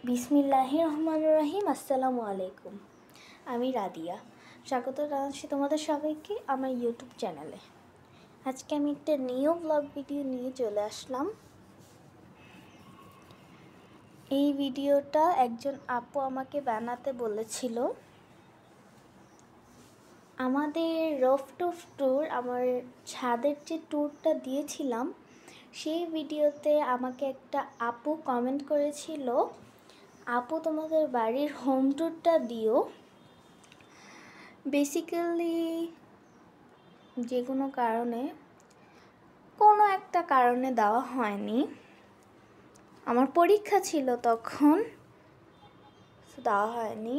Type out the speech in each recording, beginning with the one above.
বিসমিল্লাহির রহমানির রহিম। আসসালামু আলাইকুম। আমি রাদিয়া, স্বাগত জানাচ্ছি তোমাদের সবাইকে আমার ইউটিউব চ্যানেলে। আজকে আমি একটা নিউ ব্লগ ভিডিও নিয়ে চলে আসলাম। এই ভিডিওটা একজন আপু আমাকে বানাতে বলেছিল। আমাদের রফটপ ট্যুর, আমার ছাদের যে ট্যুরটা দিয়েছিলাম, সেই ভিডিওতে আমাকে একটা আপু কমেন্ট করেছিল, আপু তোমাদের বাড়ির হোম ট্যুরটা দিও। বেসিক্যালি যে কোনো একটা কারণে দেওয়া হয়নি। আমার পরীক্ষা ছিল তখন, দেওয়া হয়নি।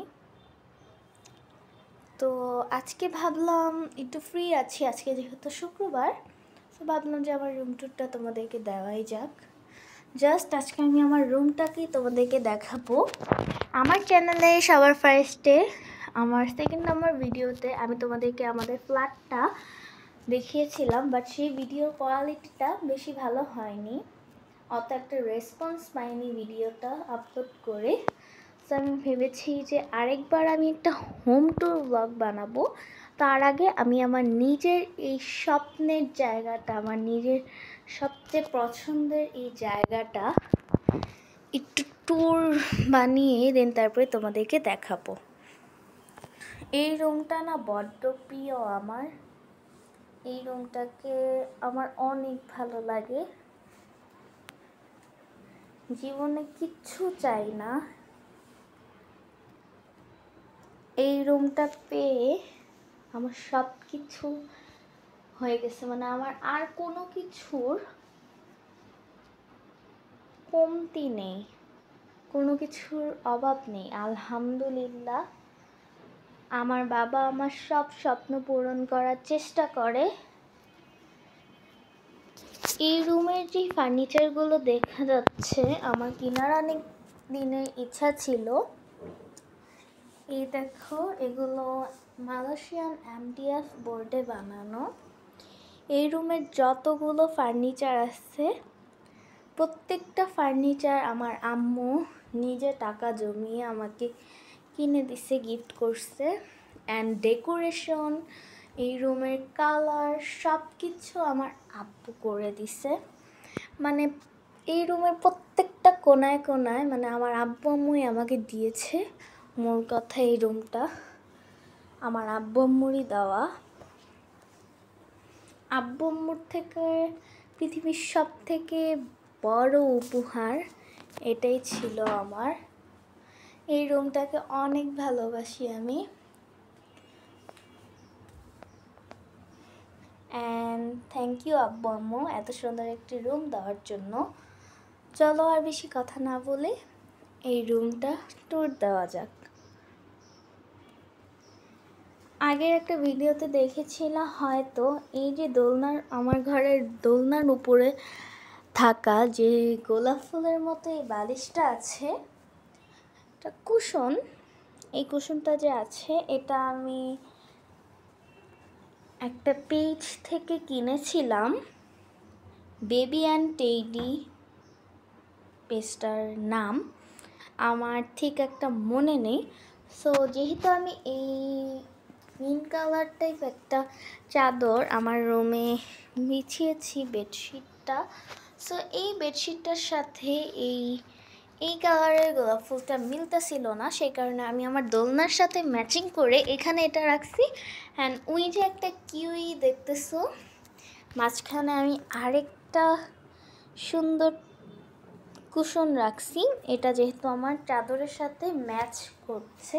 তো আজকে ভাবলাম একটু ফ্রি আছি, আজকে যেহেতু শুক্রবার, তো ভাবলাম যে আমার রুম ট্যুরটা তোমাদেরকে দেওয়াই যাক। জাস্ট আজকে আমি আমার রুমটাকেই তোমাদেরকে দেখাবো। আমার চ্যানেলে সবার ফার্স্টে আমার সেকেন্ড নাম্বার ভিডিওতে আমি তোমাদেরকে আমাদের ফ্ল্যাটটা দেখিয়েছিলাম, বাট সেই ভিডিওর কোয়ালিটিটা বেশি ভালো হয়নি, অত একটা রেসপন্স পাইনি ভিডিওটা আপলোড করে। তো আমি ভেবেছি যে আরেকবার আমি একটা হোম ট্যুর ব্লগ বানাবো। তার আগে আমি আমার নিজের এই স্বপ্নের জায়গাটা, আমার নিজের সবচেয়ে পছন্দের এই জায়গাটা একটু ট্যুর বানিয়ে দেন তারপরে তোমাদেরকে দেখাবো। এই রুমটা না বড্ড প্রিয় আমার। এই রুমটাকে আমার অনেক ভালো লাগে। জীবনে কিচ্ছু চাই না, এই রুমটা পেয়ে আমার সব কিছু হয়ে গেছে। মানে আমার আর কোনো কিছুর কমতি নেই, কোনো কিছুর অভাব নেই। আলহামদুলিল্লাহ, আমার বাবা আমার সব স্বপ্ন পূরণ করার চেষ্টা করে। এই রুমের যে ফার্নিচারগুলো দেখা যাচ্ছে, আমার কেনার অনেক দিনের ইচ্ছা ছিল। এই দেখো, এগুলো মালয়েশিয়ান MDF বোর্ডে বানানো। এই রুমের যতগুলো ফার্নিচার আছে, প্রত্যেকটা ফার্নিচার আমার আম্মু নিজে টাকা জমিয়ে আমাকে কিনে দিছে, গিফট করছে। অ্যান্ড ডেকোরেশন, এই রুমের কালার, সব কিছু আমার আব্বু করে দিছে। মানে এই রুমের প্রত্যেকটা কোনায় কোনায় মানে আমার আব্বু আম্মুই আমাকে দিয়েছে। মূল কথা, এই রুমটা আমার আব্বু আম্মুরই দেওয়া। আব্বু আম্মুর থেকে পৃথিবীর সব থেকে বড় উপহার এটাই ছিল আমার। এই রুমটাকে অনেক ভালোবাসি আমি। অ্যান্ড থ্যাংক ইউ আব্বু আম্মু এত সুন্দর একটি রুম দেওয়ার জন্য। চলো আর বেশি কথা না বলে এই রুমটা ট্যুর দেওয়া যাক। আগের একটা ভিডিওতে দেখেছিলাম হয়তো, এই যে দোলনার, আমার ঘরের দোলনার উপরে থাকা যে গোলাপ ফুলের মতো এই বালিশটা আছে, এটা কুশন। এই কুশনটা যে আছে, এটা আমি একটা পেজ থেকে কিনেছিলাম, বেবি অ্যান্ড টেডি পেজটার নাম, আমার ঠিক একটা মনে নেই। সো যেহেতু আমি এই গ্রিন কালার টাইপ একটা চাদর আমার রুমে বিছিয়েছি বেডশিটটা, সো এই বেডশিটটার সাথে এই কালারের গোলাপ ফুলটা মিলতেছিল না, সেই কারণে আমি আমার দোলনার সাথে ম্যাচিং করে এখানে এটা রাখছি। অ্যান্ড ওই যে একটা কিউই দেখতেছো, মাঝখানে আমি আরেকটা সুন্দর কুশন রাখছি। এটা যেহেতু আমার চাদরের সাথে ম্যাচ করছে,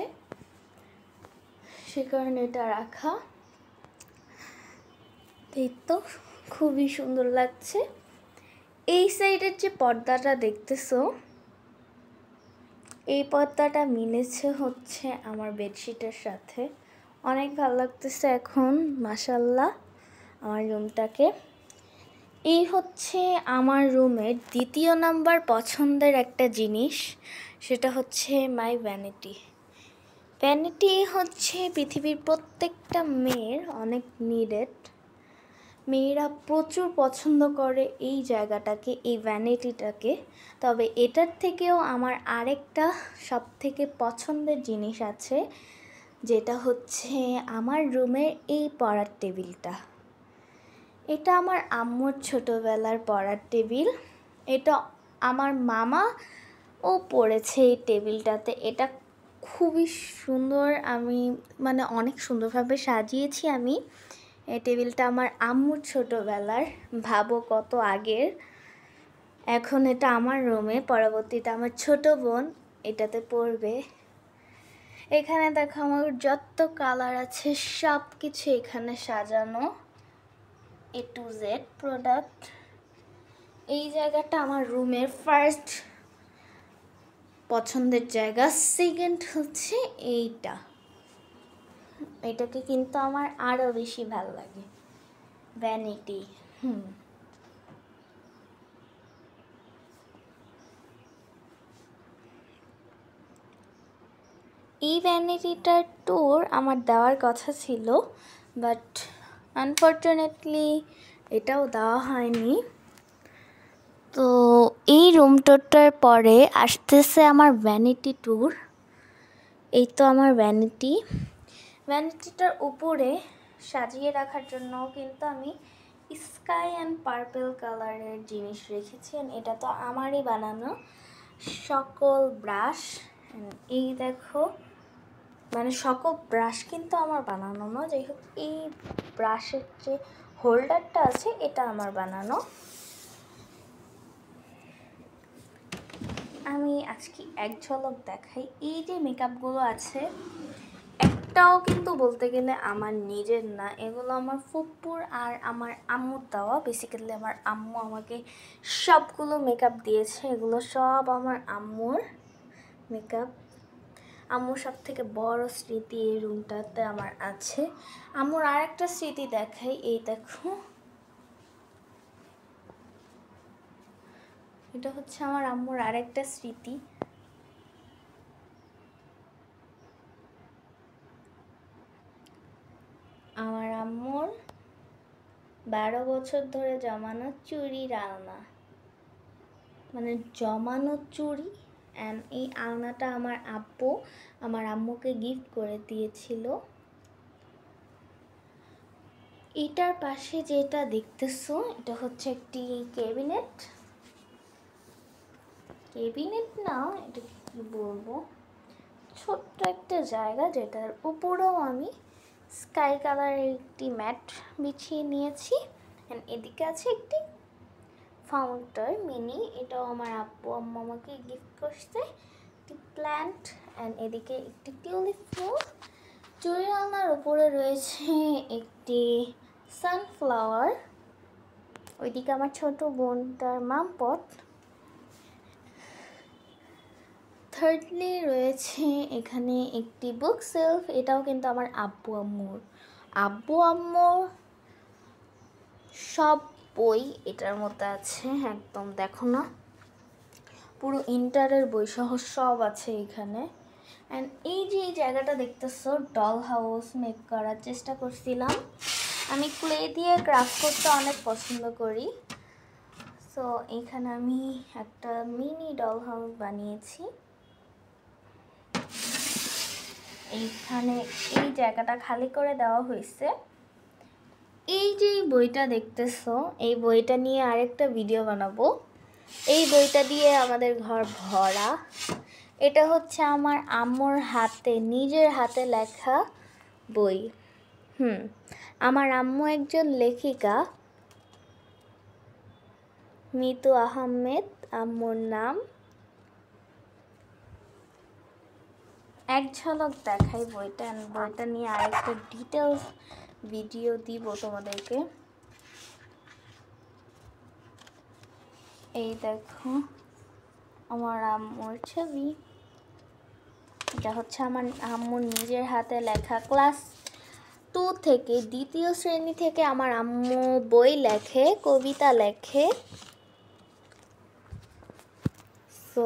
সে কারণে এটা রাখা। এই তো খুবই সুন্দর লাগছে। এই সাইডের যে পর্দাটা দেখতেছো, এই পর্দাটা মিলেছে হচ্ছে আমার বেডশিটের সাথে। অনেক ভালো লাগতেছে এখন, মাশাআল্লাহ, আমার রুমটাকে। এই হচ্ছে আমার রুমের দ্বিতীয় নাম্বার পছন্দের একটা জিনিস, সেটা হচ্ছে মাই ভ্যানিটি। ভ্যানিটি হচ্ছে পৃথিবীর প্রত্যেকটা মেয়ের অনেক নিডেড। মেয়েরা প্রচুর পছন্দ করে এই জায়গাটাকে, এই ভ্যানিটিটাকে। তবে এটার থেকেও আমার আরেকটা সব থেকে পছন্দের জিনিস আছে, যেটা হচ্ছে আমার রুমের এই পড়ার টেবিলটা। এটা আমার আম্মুর ছোটোবেলার পড়ার টেবিল। এটা আমার মামা ও পড়েছে এই টেবিলটাতে। এটা খুবই সুন্দর, আমি মানে অনেক সুন্দরভাবে সাজিয়েছি আমি। এই টেবিলটা আমার আম্মুর ছোটোবেলার, ভাবো কত আগের। এখন এটা আমার রুমে, পরবর্তীতে আমার ছোট বোন এটাতে পড়বে। এখানে দেখো আমার যত কালার আছে সব কিছু এখানে সাজানো, A to Z প্রোডাক্ট। এই জায়গাটা আমার রুমের ফার্স্ট পছন্দের জায়গা। সেকেন্ড হচ্ছে এইটা, এটাকে কিন্তু আমার আরও বেশি ভালো লাগে, ভ্যানিটি। এই ভ্যানিটিটার ট্যুর আমার দেওয়ার কথা ছিল, বাট আনফর্চুনেটলি এটাও দেওয়া হয়নি। তো এই রুম ট্যুরটার পরে আসতেছে আমার ভ্যানিটি ট্যুর। এই তো আমার ভ্যানিটিটার উপরে সাজিয়ে রাখার জন্য কিন্তু আমি স্কাই অ্যান্ড পার্পল কালারের জিনিস রেখেছি। এটা তো আমারই বানানো সকল ব্রাশ। এই দেখো, মানে সকল ব্রাশ কিন্তু আমার বানানো না, যাই হোক এই ব্রাশের যে হোল্ডারটা আছে এটা আমার বানানো। আমি আজকে এক ঝলক দেখাই। এই যে মেকআপগুলো আছে একটাও কিন্তু বলতে গেলে আমার নিজের না, এগুলো আমার ফুপ্পুর আর আমার আম্মুর দেওয়া। বেসিক্যালি আমার আম্মু আমাকে সবগুলো মেকআপ দিয়েছে, এগুলো সব আমার আম্মুর মেকআপ। আম্মুর সব থেকে বড় স্মৃতি এই রুমটাতে আমার আছে। আম্মুর আর একটা স্মৃতি দেখাই, এই দেখো, এটা হচ্ছে আমার আম্মুর আরেকটা স্মৃতি। আমার আম্মুর 12 বছর ধরে জমানো চুড়ির আলনা, মানে জমানো চুড়ি। অ্যান্ড এই আলনাটা আমার আব্বু আমার আম্মুকে গিফট করে দিয়েছিল। এটার পাশে যেটা দেখতেছো এটা হচ্ছে একটি ক্যাবিনেট না, এটা কি বলবো, ছোট্ট একটা জায়গা, যেটার উপরেও আমি স্কাই কালারের একটি ম্যাট বিছিয়ে নিয়েছি। অ্যান্ড এদিকে আছে একটি ফাউন্টার মিনি, এটাও আমার আব্বু আম্মু আমাকে গিফট করছে, একটি প্ল্যান্ট। অ্যান্ড এদিকে একটি টিউলিপ ফুল। চুড়ি আলনার উপরে রয়েছে একটি সানফ্লাওয়ার। ওইদিকে আমার ছোট বোনটার মাম পট। থার্ডলি রয়েছে এখানে একটি বুক সেলফ, এটাও কিন্তু আমার আব্বু আম্মুর সব বই এটার মধ্যে আছে। একদম দেখো না, পুরো ইন্টারের বই সহ সব আছে এখানে। অ্যান্ড এই যে এই জায়গাটা দেখতেছো, ডল হাউস মেক করার চেষ্টা করছিলাম। আমি ক্লে দিয়ে ক্রাফট করতে অনেক পছন্দ করি। সো এখানে আমি একটা মিনি ডল হাউস বানিয়েছি। এইখানে এই জায়গাটা খালি করে দেওয়া হয়েছে। এই যে বইটা দেখতেছো, এই বইটা নিয়ে আরেকটা ভিডিও বানাবো। এই বইটা দিয়ে আমাদের ঘর ভরা। এটা হচ্ছে আমার আম্মুর নিজের হাতে লেখা বই। আমার আম্মু একজন লেখিকা, মিতু আহমেদ আম্মুর নাম। এক ঝলক দেখাই বইটা নিয়ে আরেকটা ডিটেলস ভিডিও দিব তোমাদেরকে। এই দেখো আমার আম্মুর ছবি। এটা হচ্ছে আমার আম্মুর নিজের হাতে লেখা। ক্লাস 2 থেকে, দ্বিতীয় শ্রেণী থেকে আমার আম্মু বই লেখে, কবিতা লেখে। সো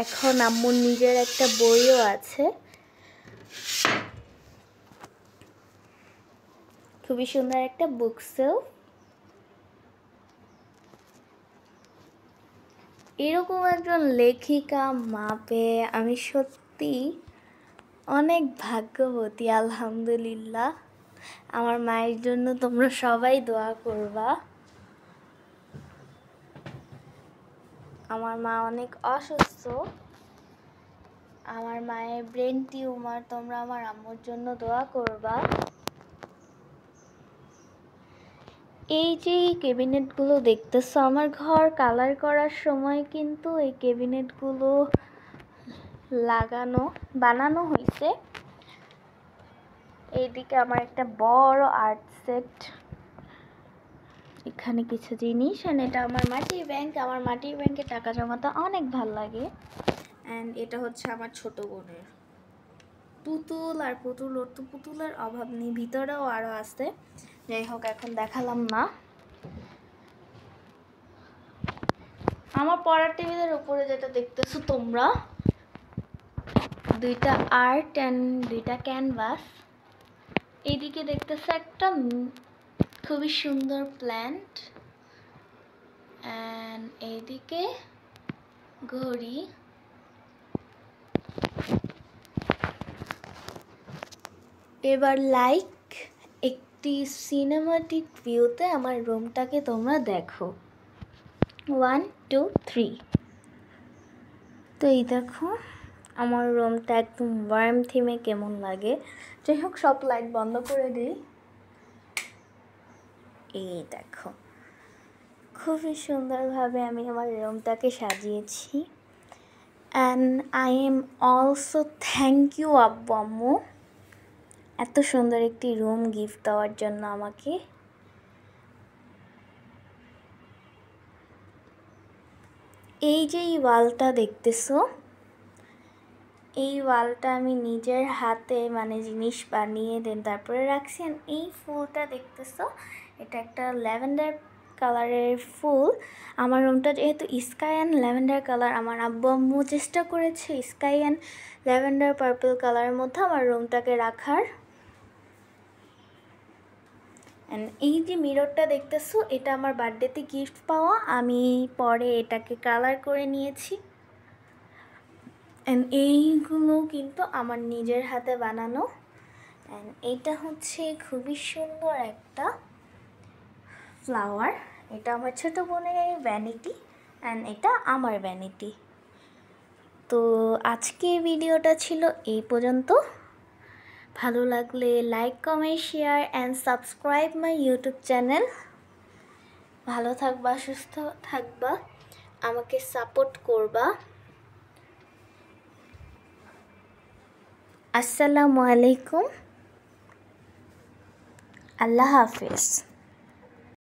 এখন আম্মুর নিজের একটা বইও আছে। খুবই সুন্দর একটা বুক সেলফ। এরকম একজন লেখিকা মা পেয়ে আমি সত্যি অনেক ভাগ্যবতী, আলহামদুলিল্লাহ। আমার মায়ের জন্য তোমরা সবাই দোয়া করবা। আমার মা অনেক অসুস্থ, আমার মায়ের ব্রেন টিউমার, তোমরা আমার আম্মুর জন্য দোয়া করবা। এই যে ক্যাবিনেটগুলো দেখতেছো, আমার ঘর কালার করার সময় কিন্তু এই ক্যাবিনেটগুলো বানানো হয়েছে। এইদিকে আমার একটা বড় আর্ট সেট, এখানে কিছু জিনিস, এটা আমার মাটির ব্যাংক। আমার মাটির ব্যাংকে টাকা জমাতে অনেক ভাল লাগে। অ্যান্ড এটা হচ্ছে আমার ছোট বোনের পুতুল, আর পুতুলের অভাব নেই, ভিতরেও আরও আছে। যাই হোক, এখন দেখালাম না। আমার পড়ার টেবিলের উপরে যেটা দেখতেছো তোমরা, দুইটা আর্ট অ্যান্ড দুইটা ক্যানভাস। এইদিকে দেখতেছো একটা খুবই সুন্দর প্ল্যান্ট, অ্যান্ড এইদিকে ঘড়ি। এবার একটি সিনেমাটিক ভিউতে আমার রুমটাকে তোমরা দেখো। 1 2 3। তো এই দেখো আমার রুমটা একদম ওয়ার্ম থিমে কেমন লাগে। যাই হোক, সব লাইট বন্ধ করে দিই। এই দেখো খুবই সুন্দরভাবে আমি আমার রুমটাকে সাজিয়েছি। And I am also thank you আব্বু আম্মু এত সুন্দর একটি রুম গিফট দেওয়ার জন্য আমাকে। এই যে এই ওয়ালটা দেখতেছো, এই ওয়ালটা আমি নিজের হাতে জিনিস বানিয়ে তারপরে রাখছি। এই ফুলটা দেখতেছো, এটা একটা ল্যাভেন্ডার কালারের ফুল। আমার রুমটা যেহেতু স্কাই অ্যান্ড ল্যাভেন্ডার কালার, আমার আব্বু আম্মু চেষ্টা করেছে স্কাই অ্যান্ড ল্যাভেন্ডার পার্পল কালারের মধ্যে আমার রুমটাকে রাখার। অ্যান্ড এই যে মিররটা দেখতেছো, এটা আমার বার্থডেতে গিফট পাওয়া, আমি পরে এটাকে কালার করে নিয়েছি। অ্যান্ড এইগুলো কিন্তু আমার নিজের হাতে বানানো। অ্যান্ড এইটা হচ্ছে খুবই সুন্দর একটা ফ্লাওয়ার, এটা আমার ছোটো বোনের ভ্যানিটি, অ্যান্ড এটা আমার ভ্যানিটি। তো আজকে ভিডিওটা ছিল এই পর্যন্ত। ভালো লাগলে like, comment, share and subscribe my YouTube channel. ভালো থাকবা, সুস্থ থাকবা, আমাকে সাপোর্ট করবা। আসসালামু আলাইকুম, আল্লাহ হাফেজ।